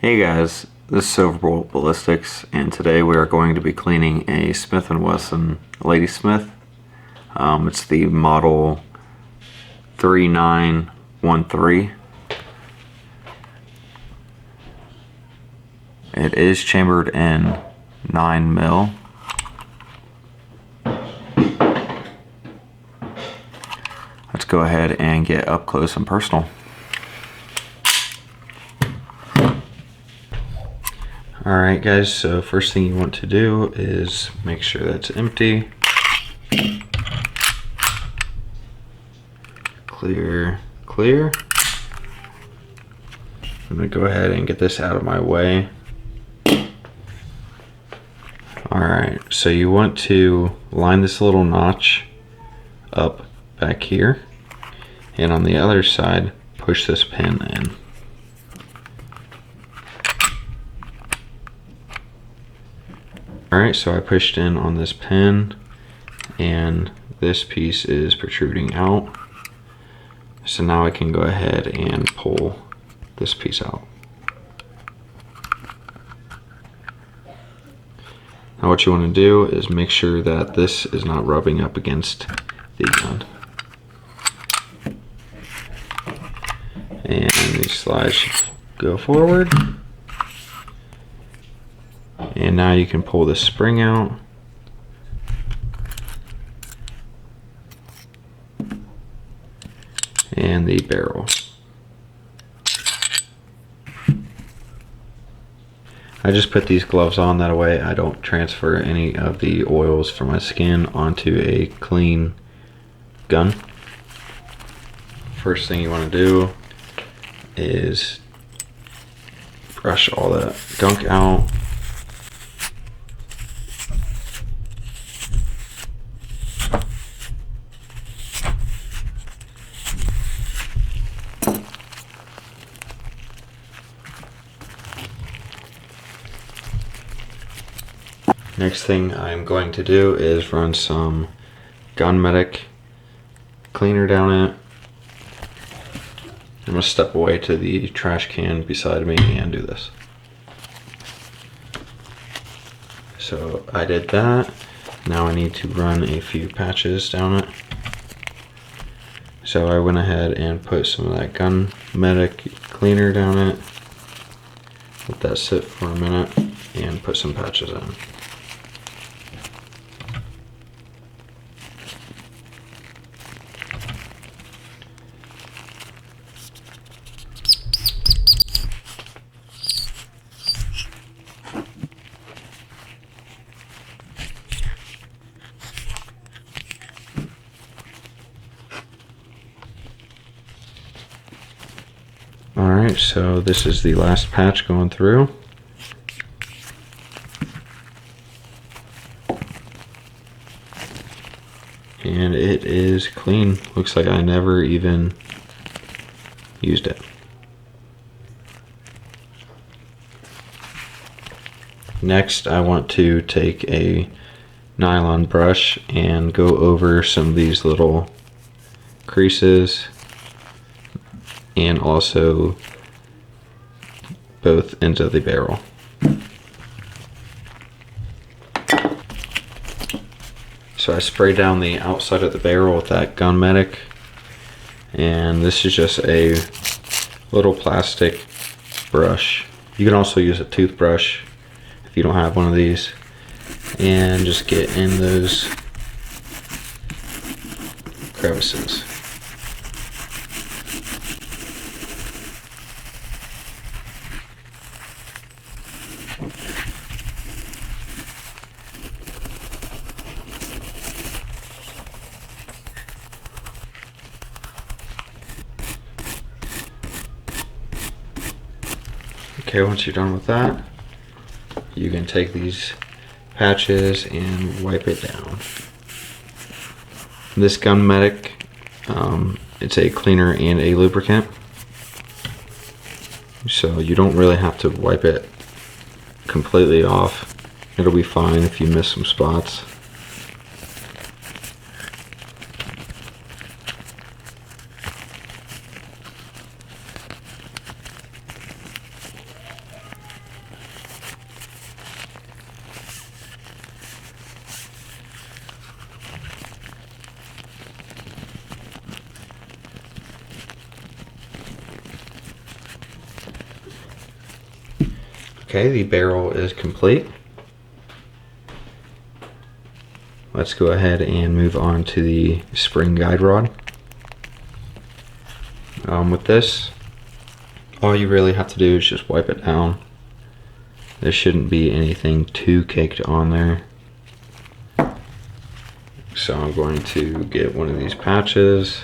Hey guys, this is Silverbolt Ballistics, and today we are going to be cleaning a Smith & Wesson Ladysmith. It's the model 3913. It is chambered in 9mm. Let's go ahead and get up close and personal. Alright guys, so first thing you want to do is make sure that's empty. Clear. I'm going to go ahead and get this out of my way. Alright, so you want to line this little notch up back here, and on the other side push this pin in. Alright, so I pushed in on this pin and this piece is protruding out. So now I can go ahead and pull this piece out. Now what you want to do is make sure that this is not rubbing up against the gun. And these slides should go forward. And now you can pull the spring out. And the barrel. I just put these gloves on, that way I don't transfer any of the oils from my skin onto a clean gun. First thing you want to do is brush all that gunk out. Next thing I'm going to do is run some Gun Medic cleaner down it. I'm going to step away to the trash can beside me and do this. So I did that. Now I need to run a few patches down it. So I went ahead and put some of that Gun Medic cleaner down it. Let that sit for a minute and put some patches in. Alright, so this is the last patch going through. And it is clean. Looks like I never even used it. Next, I want to take a nylon brush and go over some of these little creases and also both ends of the barrel. So I sprayed down the outside of the barrel with that Gun Medic, and this is just a little plastic brush. You can also use a toothbrush if you don't have one of these, and just get in those crevices. Okay, once you're done with that, you can take these patches and wipe it down. This Gun Medic, it's a cleaner and a lubricant, so you don't really have to wipe it completely off. It'll be fine if you miss some spots. Okay, the barrel is complete. Let's go ahead and move on to the spring guide rod. With this, all you really have to do is just wipe it down. There shouldn't be anything too caked on there. So I'm going to get one of these patches,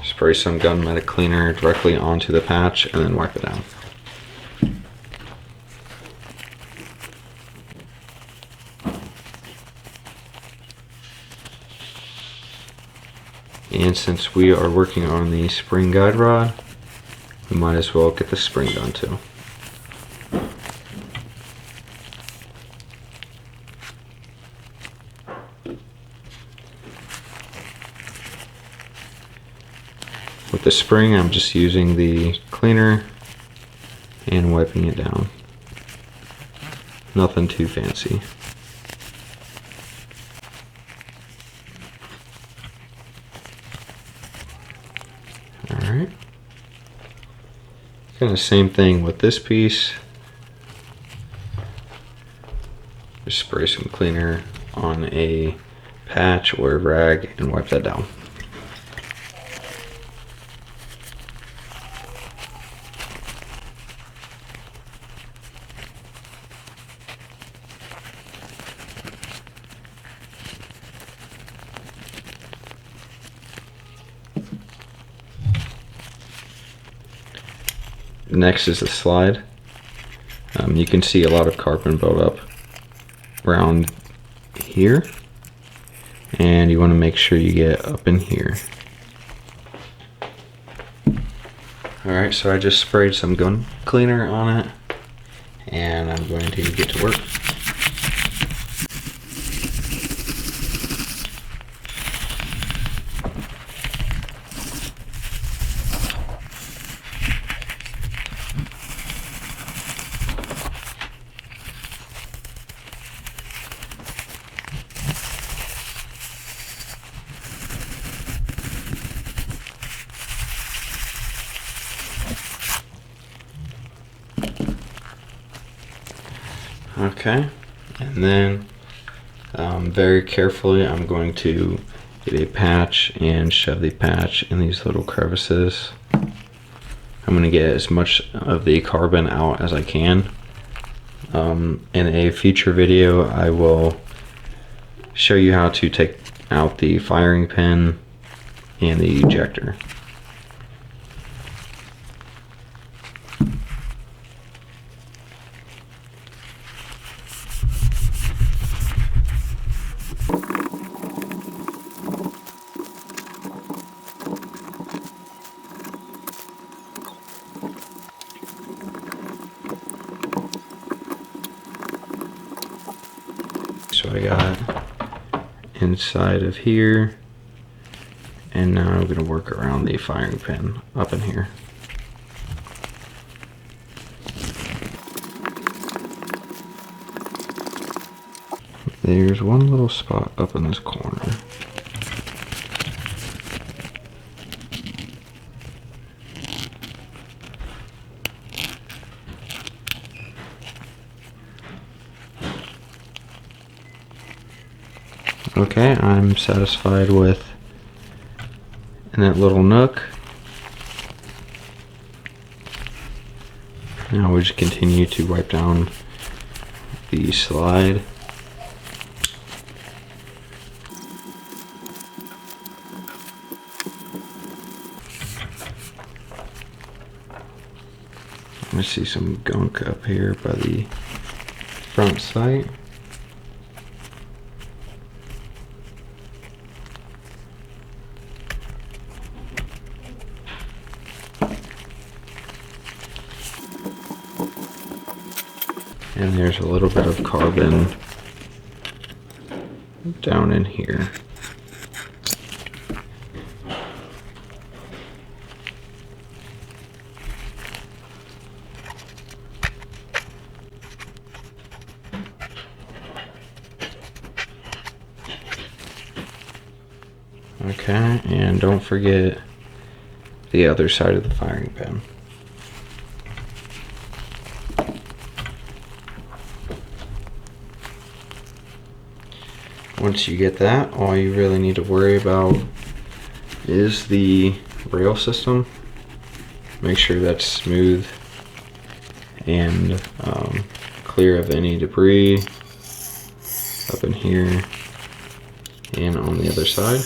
spray some gunmetal cleaner directly onto the patch, and then wipe it down. And since we are working on the spring guide rod, we might as well get the spring done too. With the spring, I'm just using the cleaner and wiping it down. Nothing too fancy. Alright. Kind of same thing with this piece. Just spray some cleaner on a patch or a rag and wipe that down. Next is the slide. You can see a lot of carbon buildup around here, and you want to make sure you get up in here. Alright, so I just sprayed some gun cleaner on it, and I'm going to get to work. Okay, and then very carefully I'm going to get a patch and shove the patch in these little crevices. I'm going to get as much of the carbon out as I can. In a future video I will show you how to take out the firing pin and the ejector. So I got inside of here, and now I'm going to work around the firing pin up in here. There's one little spot up in this corner. Okay, I'm satisfied with in that little nook. Now we just continue to wipe down the slide. I see some gunk up here by the front sight. And there's a little bit of carbon down in here. Okay, and don't forget the other side of the firing pin. Once you get that, all you really need to worry about is the rail system. Make sure that's smooth and clear of any debris up in here and on the other side.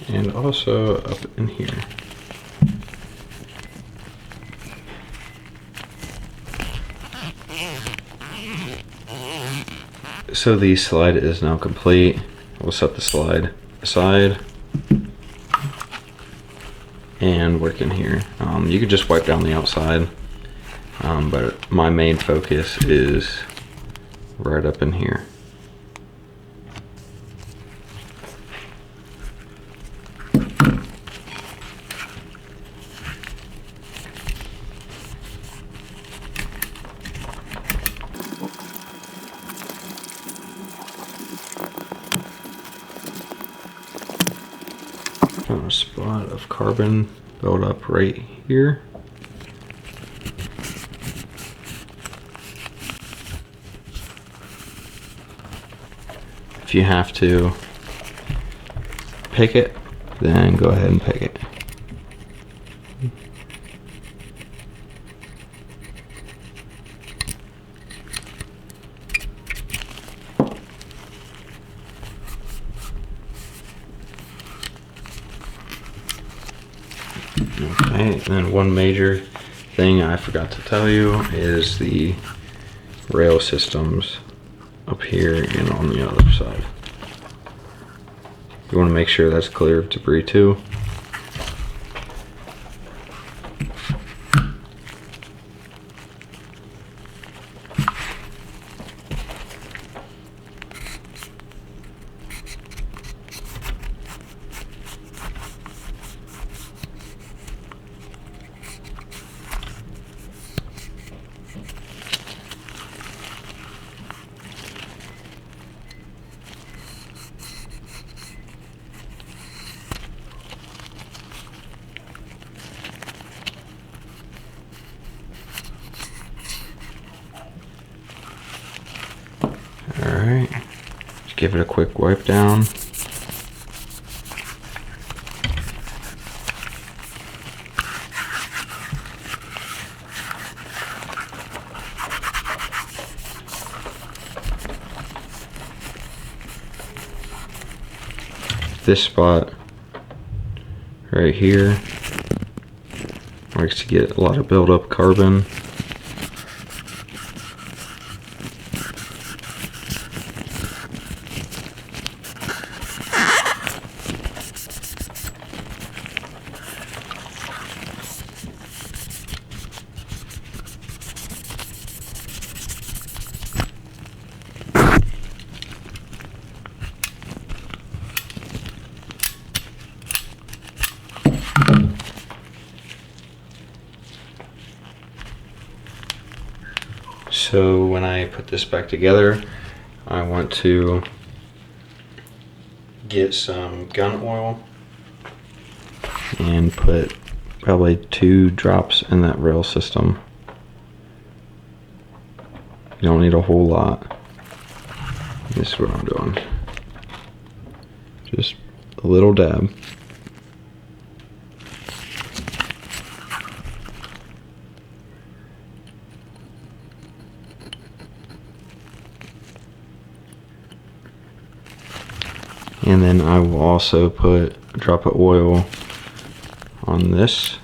And also up in here. So the slide is now complete. We'll set the slide aside and work in here. You could just wipe down the outside, but my main focus is right up in here. A spot of carbon built up right here. If you have to pick it, then go ahead and pick it. Okay, and then one major thing I forgot to tell you is the rail systems up here and on the other side. You want to make sure that's clear of debris too. Alright, just give it a quick wipe down. This spot right here likes to get a lot of buildup carbon. So when I put this back together, I want to get some gun oil and put probably 2 drops in that rail system. You don't need a whole lot. This is what I'm doing. Just a little dab. And then I will also put a drop of oil on this.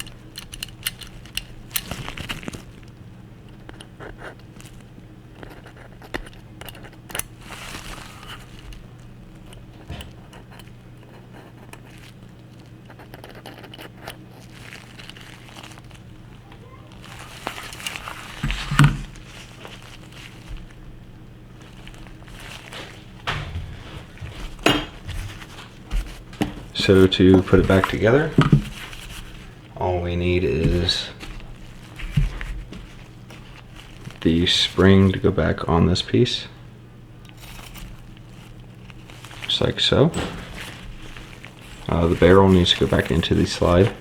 So to put it back together, all we need is the spring to go back on this piece, just like so. The barrel needs to go back into the slide,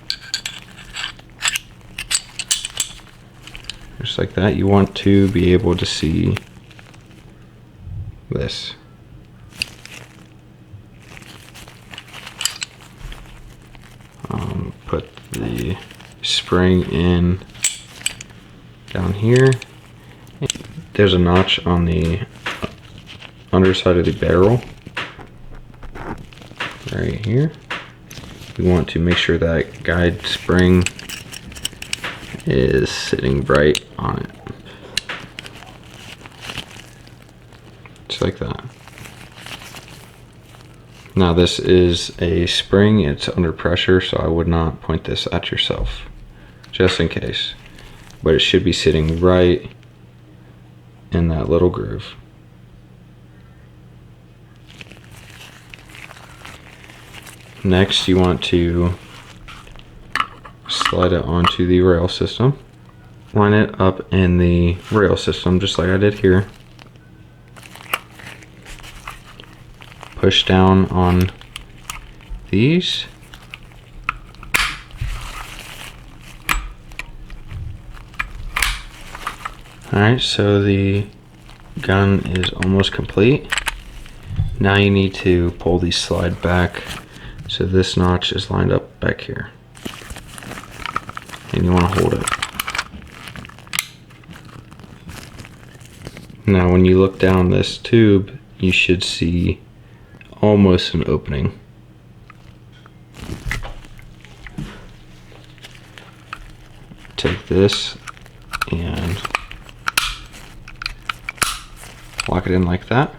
just like that. You want to be able to see this. Put the spring in down here. There's a notch on the underside of the barrel right here. We want to make sure that guide spring is sitting right on it, just like that. Now this is a spring, it's under pressure, so I would not point this at yourself, just in case. But it should be sitting right in that little groove. Next, you want to slide it onto the rail system. Line it up in the rail system, just like I did here. Push down on these. Alright, so the gun is almost complete. Now you need to pull the slide back so this notch is lined up back here. And you want to hold it. Now when you look down this tube, you should see almost an opening. Take this and lock it in like that.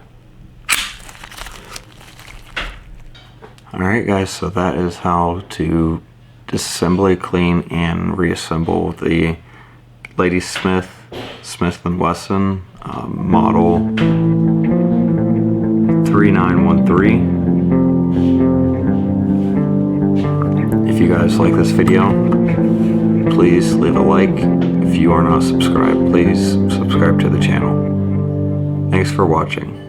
Alright guys, so that is how to disassembly, clean, and reassemble the Lady Smith & Wesson model 3913. If you guys like this video, please leave a like. If you are not subscribed, please subscribe to the channel. Thanks for watching.